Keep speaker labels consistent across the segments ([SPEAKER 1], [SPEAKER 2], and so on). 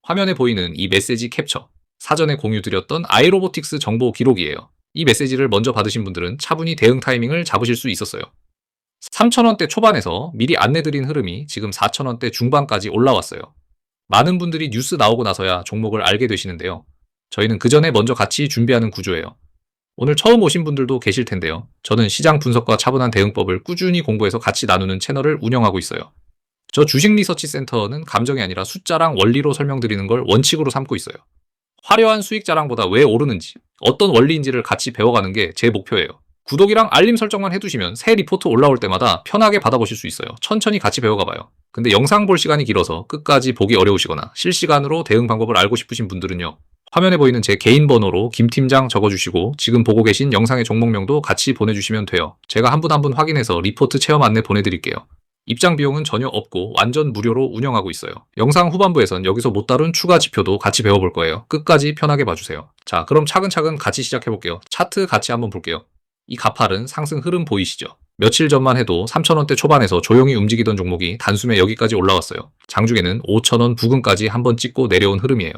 [SPEAKER 1] 화면에 보이는 이 메시지 캡처, 사전에 공유드렸던 아이로보틱스 정보 기록이에요. 이 메시지를 먼저 받으신 분들은 차분히 대응 타이밍을 잡으실 수 있었어요. 3,000원대 초반에서 미리 안내드린 흐름이 지금 4,000원대 중반까지 올라왔어요. 많은 분들이 뉴스 나오고 나서야 종목을 알게 되시는데요. 저희는 그 전에 먼저 같이 준비하는 구조예요. 오늘 처음 오신 분들도 계실 텐데요. 저는 시장 분석과 차분한 대응법을 꾸준히 공부해서 같이 나누는 채널을 운영하고 있어요. 저 주식 리서치 센터는 감정이 아니라 숫자랑 원리로 설명드리는 걸 원칙으로 삼고 있어요. 화려한 수익 자랑보다 왜 오르는지, 어떤 원리인지를 같이 배워가는 게 제 목표예요. 구독이랑 알림 설정만 해두시면 새 리포트 올라올 때마다 편하게 받아보실 수 있어요. 천천히 같이 배워가봐요. 근데 영상 볼 시간이 길어서 끝까지 보기 어려우시거나 실시간으로 대응 방법을 알고 싶으신 분들은요. 화면에 보이는 제 개인 번호로 김팀장 적어주시고 지금 보고 계신 영상의 종목명도 같이 보내주시면 돼요. 제가 한 분 한 분 확인해서 리포트 체험 안내 보내드릴게요. 입장 비용은 전혀 없고 완전 무료로 운영하고 있어요. 영상 후반부에선 여기서 못 다룬 추가 지표도 같이 배워볼 거예요. 끝까지 편하게 봐주세요. 자, 그럼 차근차근 같이 시작해볼게요. 차트 같이 한번 볼게요. 이 가파른 상승 흐름 보이시죠? 며칠 전만 해도 3,000원대 초반에서 조용히 움직이던 종목이 단숨에 여기까지 올라왔어요. 장중에는 5,000원 부근까지 한번 찍고 내려온 흐름이에요.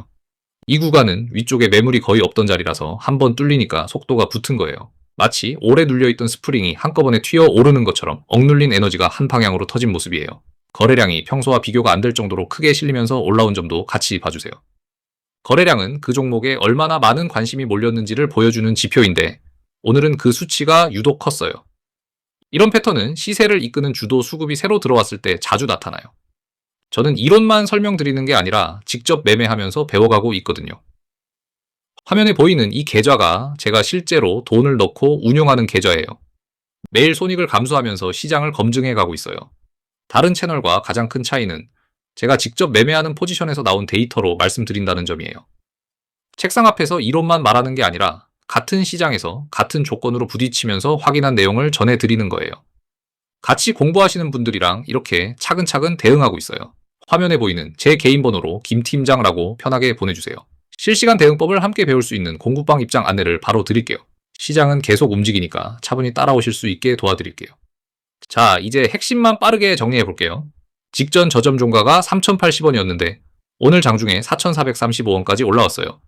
[SPEAKER 1] 이 구간은 위쪽에 매물이 거의 없던 자리라서 한번 뚫리니까 속도가 붙은 거예요. 마치 오래 눌려있던 스프링이 한꺼번에 튀어 오르는 것처럼 억눌린 에너지가 한 방향으로 터진 모습이에요. 거래량이 평소와 비교가 안 될 정도로 크게 실리면서 올라온 점도 같이 봐주세요. 거래량은 그 종목에 얼마나 많은 관심이 몰렸는지를 보여주는 지표인데 오늘은 그 수치가 유독 컸어요. 이런 패턴은 시세를 이끄는 주도 수급이 새로 들어왔을 때 자주 나타나요. 저는 이론만 설명드리는 게 아니라 직접 매매하면서 배워가고 있거든요. 화면에 보이는 이 계좌가 제가 실제로 돈을 넣고 운용하는 계좌예요. 매일 손익을 감수하면서 시장을 검증해 가고 있어요. 다른 채널과 가장 큰 차이는 제가 직접 매매하는 포지션에서 나온 데이터로 말씀드린다는 점이에요. 책상 앞에서 이론만 말하는 게 아니라 같은 시장에서 같은 조건으로 부딪히면서 확인한 내용을 전해드리는 거예요. 같이 공부하시는 분들이랑 이렇게 차근차근 대응하고 있어요. 화면에 보이는 제 개인 번호로 김팀장라고 편하게 보내주세요. 실시간 대응법을 함께 배울 수 있는 공부방 입장 안내를 바로 드릴게요. 시장은 계속 움직이니까 차분히 따라오실 수 있게 도와드릴게요. 자, 이제 핵심만 빠르게 정리해 볼게요. 직전 저점 종가가 3,080원이었는데 오늘 장중에 4,435원까지 올라왔어요.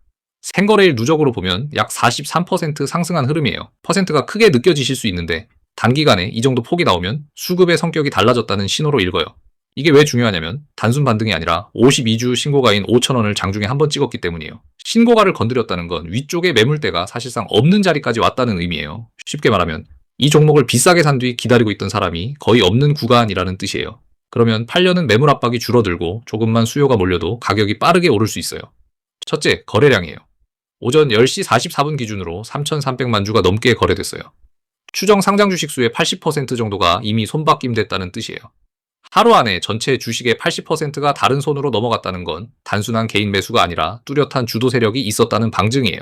[SPEAKER 1] 생거래일 누적으로 보면 약 43% 상승한 흐름이에요. 퍼센트가 크게 느껴지실 수 있는데 단기간에 이 정도 폭이 나오면 수급의 성격이 달라졌다는 신호로 읽어요. 이게 왜 중요하냐면 단순 반등이 아니라 52주 신고가인 5,000원을 장중에 한번 찍었기 때문이에요. 신고가를 건드렸다는 건 위쪽에 매물대가 사실상 없는 자리까지 왔다는 의미예요. 쉽게 말하면 이 종목을 비싸게 산 뒤 기다리고 있던 사람이 거의 없는 구간이라는 뜻이에요. 그러면 팔려는 매물 압박이 줄어들고 조금만 수요가 몰려도 가격이 빠르게 오를 수 있어요. 첫째, 거래량이에요. 오전 10시 44분 기준으로 3,300만 주가 넘게 거래됐어요. 추정 상장 주식 수의 80% 정도가 이미 손바뀜됐다는 뜻이에요. 하루 안에 전체 주식의 80%가 다른 손으로 넘어갔다는 건 단순한 개인 매수가 아니라 뚜렷한 주도 세력이 있었다는 방증이에요.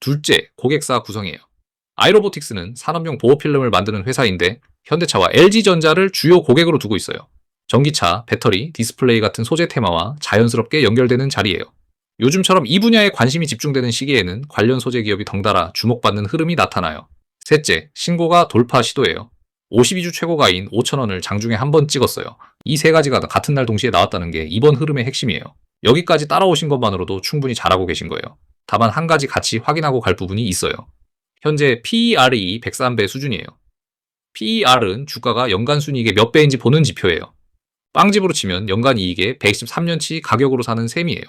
[SPEAKER 1] 둘째, 고객사 구성이에요. 아이로보틱스는 산업용 보호 필름을 만드는 회사인데 현대차와 LG전자를 주요 고객으로 두고 있어요. 전기차, 배터리, 디스플레이 같은 소재 테마와 자연스럽게 연결되는 자리예요. 요즘처럼 이 분야에 관심이 집중되는 시기에는 관련 소재 기업이 덩달아 주목받는 흐름이 나타나요. 셋째, 신고가 돌파 시도예요. 52주 최고가인 5,000원을 장중에 한번 찍었어요. 이 세 가지가 같은 날 동시에 나왔다는 게 이번 흐름의 핵심이에요. 여기까지 따라오신 것만으로도 충분히 잘하고 계신 거예요. 다만 한 가지 같이 확인하고 갈 부분이 있어요. 현재 PER이 103배 수준이에요. PER은 주가가 연간 순이익의 몇 배인지 보는 지표예요. 빵집으로 치면 연간 이익의 123년치 가격으로 사는 셈이에요.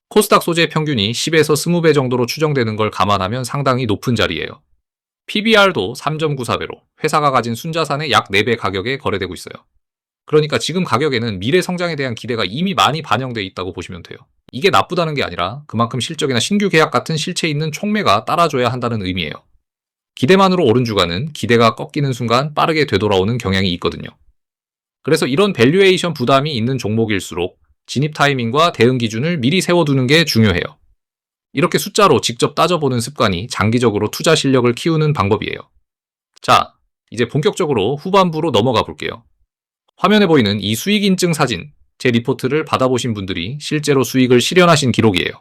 [SPEAKER 1] 코스닥 소재 평균이 10에서 20배 정도로 추정되는 걸 감안하면 상당히 높은 자리예요. PBR도 3.94배로 회사가 가진 순자산의 약 4배 가격에 거래되고 있어요. 그러니까 지금 가격에는 미래 성장에 대한 기대가 이미 많이 반영돼 있다고 보시면 돼요. 이게 나쁘다는 게 아니라 그만큼 실적이나 신규 계약 같은 실체 있는 촉매가 따라줘야 한다는 의미예요. 기대만으로 오른 주가는 기대가 꺾이는 순간 빠르게 되돌아오는 경향이 있거든요. 그래서 이런 밸류에이션 부담이 있는 종목일수록 진입 타이밍과 대응 기준을 미리 세워두는 게 중요해요. 이렇게 숫자로 직접 따져보는 습관이 장기적으로 투자 실력을 키우는 방법이에요. 자, 이제 본격적으로 후반부로 넘어가 볼게요. 화면에 보이는 이 수익 인증 사진, 제 리포트를 받아보신 분들이 실제로 수익을 실현하신 기록이에요.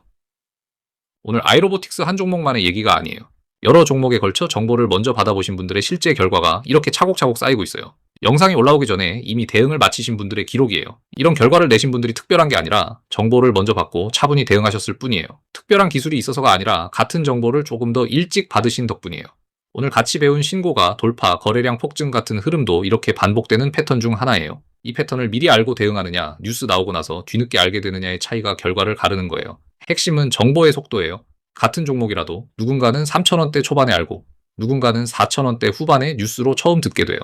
[SPEAKER 1] 오늘 아이로보틱스 한 종목만의 얘기가 아니에요. 여러 종목에 걸쳐 정보를 먼저 받아보신 분들의 실제 결과가 이렇게 차곡차곡 쌓이고 있어요. 영상이 올라오기 전에 이미 대응을 마치신 분들의 기록이에요. 이런 결과를 내신 분들이 특별한 게 아니라 정보를 먼저 받고 차분히 대응하셨을 뿐이에요. 특별한 기술이 있어서가 아니라 같은 정보를 조금 더 일찍 받으신 덕분이에요. 오늘 같이 배운 신고가, 돌파, 거래량 폭증 같은 흐름도 이렇게 반복되는 패턴 중 하나예요. 이 패턴을 미리 알고 대응하느냐, 뉴스 나오고 나서 뒤늦게 알게 되느냐의 차이가 결과를 가르는 거예요. 핵심은 정보의 속도예요. 같은 종목이라도 누군가는 3,000원대 초반에 알고 누군가는 4,000원대 후반에 뉴스로 처음 듣게 돼요.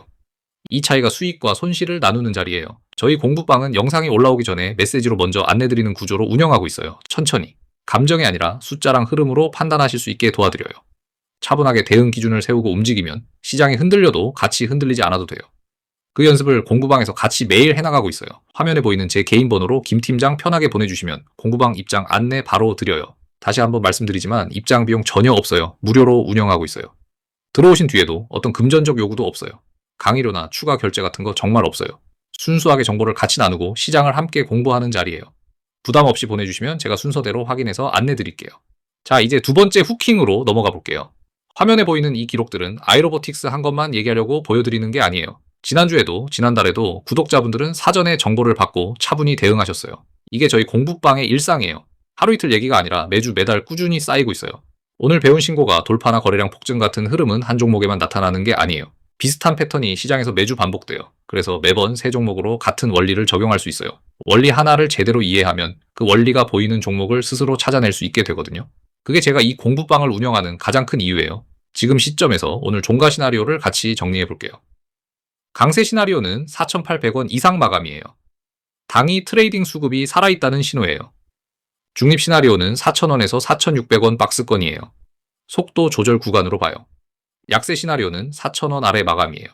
[SPEAKER 1] 이 차이가 수익과 손실을 나누는 자리예요. 저희 공부방은 영상이 올라오기 전에 메시지로 먼저 안내드리는 구조로 운영하고 있어요. 천천히. 감정이 아니라 숫자랑 흐름으로 판단하실 수 있게 도와드려요. 차분하게 대응 기준을 세우고 움직이면 시장이 흔들려도 같이 흔들리지 않아도 돼요. 그 연습을 공부방에서 같이 매일 해나가고 있어요. 화면에 보이는 제 개인 번호로 김 팀장 편하게 보내주시면 공부방 입장 안내 바로 드려요. 다시 한번 말씀드리지만 입장 비용 전혀 없어요. 무료로 운영하고 있어요. 들어오신 뒤에도 어떤 금전적 요구도 없어요. 강의료나 추가 결제 같은 거 정말 없어요. 순수하게 정보를 같이 나누고 시장을 함께 공부하는 자리예요. 부담 없이 보내주시면 제가 순서대로 확인해서 안내 드릴게요. 자, 이제 두 번째 후킹으로 넘어가 볼게요. 화면에 보이는 이 기록들은 아이로보틱스 한 것만 얘기하려고 보여드리는 게 아니에요. 지난주에도 지난달에도 구독자분들은 사전에 정보를 받고 차분히 대응하셨어요. 이게 저희 공부방의 일상이에요. 하루 이틀 얘기가 아니라 매주 매달 꾸준히 쌓이고 있어요. 오늘 배운 신고가 돌파나 거래량 폭증 같은 흐름은 한 종목에만 나타나는 게 아니에요. 비슷한 패턴이 시장에서 매주 반복돼요. 그래서 매번 새 종목으로 같은 원리를 적용할 수 있어요. 원리 하나를 제대로 이해하면 그 원리가 보이는 종목을 스스로 찾아낼 수 있게 되거든요. 그게 제가 이 공부방을 운영하는 가장 큰 이유예요. 지금 시점에서 오늘 종가 시나리오를 같이 정리해 볼게요. 강세 시나리오는 4,800원 이상 마감이에요. 당이 트레이딩 수급이 살아있다는 신호예요. 중립 시나리오는 4,000원에서 4,600원 박스권이에요. 속도 조절 구간으로 봐요. 약세 시나리오는 4,000원 아래 마감이에요.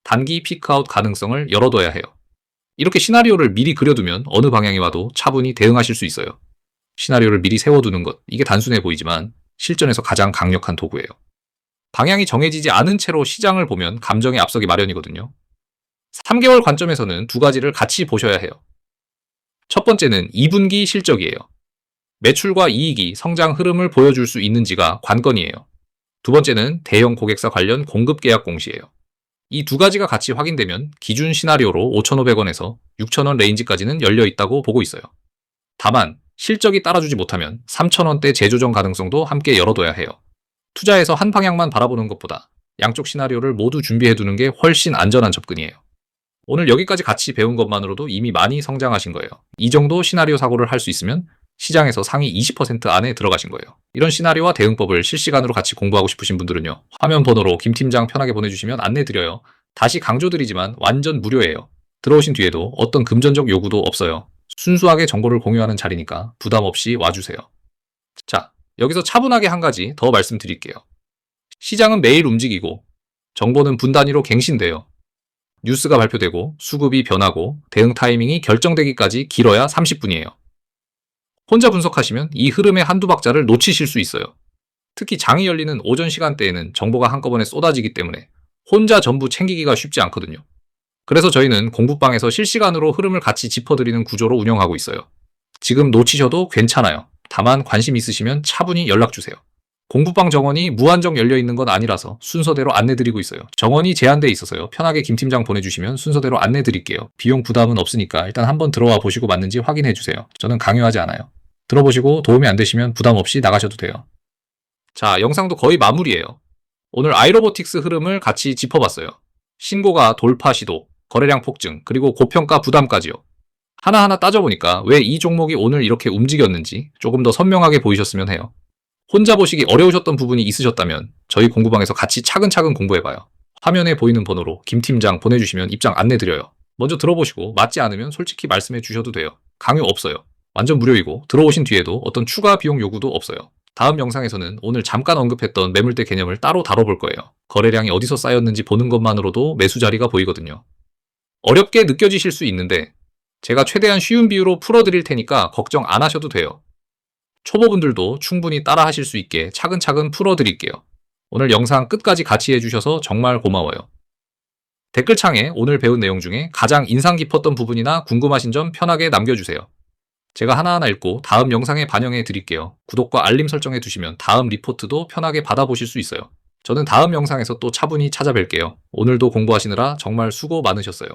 [SPEAKER 1] 단기 피크아웃 가능성을 열어둬야 해요. 이렇게 시나리오를 미리 그려두면 어느 방향이 와도 차분히 대응하실 수 있어요. 시나리오를 미리 세워두는 것, 이게 단순해 보이지만 실전에서 가장 강력한 도구예요. 방향이 정해지지 않은 채로 시장을 보면 감정에 앞서기 마련이거든요. 3개월 관점에서는 두 가지를 같이 보셔야 해요. 첫 번째는 2분기 실적이에요. 매출과 이익이 성장 흐름을 보여줄 수 있는지가 관건이에요. 두 번째는 대형 고객사 관련 공급 계약 공시예요. 이 두 가지가 같이 확인되면 기준 시나리오로 5,500원에서 6,000원 레인지까지는 열려 있다고 보고 있어요. 다만 실적이 따라주지 못하면 3,000원대 재조정 가능성도 함께 열어둬야 해요. 투자해서 한 방향만 바라보는 것보다 양쪽 시나리오를 모두 준비해두는 게 훨씬 안전한 접근이에요. 오늘 여기까지 같이 배운 것만으로도 이미 많이 성장하신 거예요. 이 정도 시나리오 사고를 할 수 있으면 시장에서 상위 20% 안에 들어가신 거예요. 이런 시나리오와 대응법을 실시간으로 같이 공부하고 싶으신 분들은요. 화면 번호로 김 팀장 편하게 보내주시면 안내드려요. 다시 강조드리지만 완전 무료예요. 들어오신 뒤에도 어떤 금전적 요구도 없어요. 순수하게 정보를 공유하는 자리니까 부담 없이 와주세요. 자, 여기서 차분하게 한 가지 더 말씀드릴게요. 시장은 매일 움직이고 정보는 분 단위로 갱신돼요. 뉴스가 발표되고 수급이 변하고 대응 타이밍이 결정되기까지 길어야 30분이에요. 혼자 분석하시면 이 흐름의 한두 박자를 놓치실 수 있어요. 특히 장이 열리는 오전 시간대에는 정보가 한꺼번에 쏟아지기 때문에 혼자 전부 챙기기가 쉽지 않거든요. 그래서 저희는 공부방에서 실시간으로 흐름을 같이 짚어드리는 구조로 운영하고 있어요. 지금 놓치셔도 괜찮아요. 다만 관심 있으시면 차분히 연락주세요. 공부방 정원이 무한정 열려있는 건 아니라서 순서대로 안내드리고 있어요. 정원이 제한돼 있어서요. 편하게 김 팀장 보내주시면 순서대로 안내드릴게요. 비용 부담은 없으니까 일단 한번 들어와 보시고 맞는지 확인해주세요. 저는 강요하지 않아요. 들어보시고 도움이 안 되시면 부담 없이 나가셔도 돼요. 자, 영상도 거의 마무리예요. 오늘 아이로보틱스 흐름을 같이 짚어봤어요. 신고가 돌파 시도, 거래량 폭증, 그리고 고평가 부담까지요. 하나하나 따져보니까 왜 이 종목이 오늘 이렇게 움직였는지 조금 더 선명하게 보이셨으면 해요. 혼자 보시기 어려우셨던 부분이 있으셨다면 저희 공부방에서 같이 차근차근 공부해봐요. 화면에 보이는 번호로 김 팀장 보내주시면 입장 안내드려요. 먼저 들어보시고 맞지 않으면 솔직히 말씀해 주셔도 돼요. 강요 없어요. 완전 무료이고 들어오신 뒤에도 어떤 추가 비용 요구도 없어요. 다음 영상에서는 오늘 잠깐 언급했던 매물대 개념을 따로 다뤄볼 거예요. 거래량이 어디서 쌓였는지 보는 것만으로도 매수 자리가 보이거든요. 어렵게 느껴지실 수 있는데 제가 최대한 쉬운 비유로 풀어드릴 테니까 걱정 안 하셔도 돼요. 초보분들도 충분히 따라 하실 수 있게 차근차근 풀어드릴게요. 오늘 영상 끝까지 같이 해주셔서 정말 고마워요. 댓글창에 오늘 배운 내용 중에 가장 인상 깊었던 부분이나 궁금하신 점 편하게 남겨주세요. 제가 하나하나 읽고 다음 영상에 반영해 드릴게요. 구독과 알림 설정해 두시면 다음 리포트도 편하게 받아보실 수 있어요. 저는 다음 영상에서 또 차분히 찾아뵐게요. 오늘도 공부하시느라 정말 수고 많으셨어요.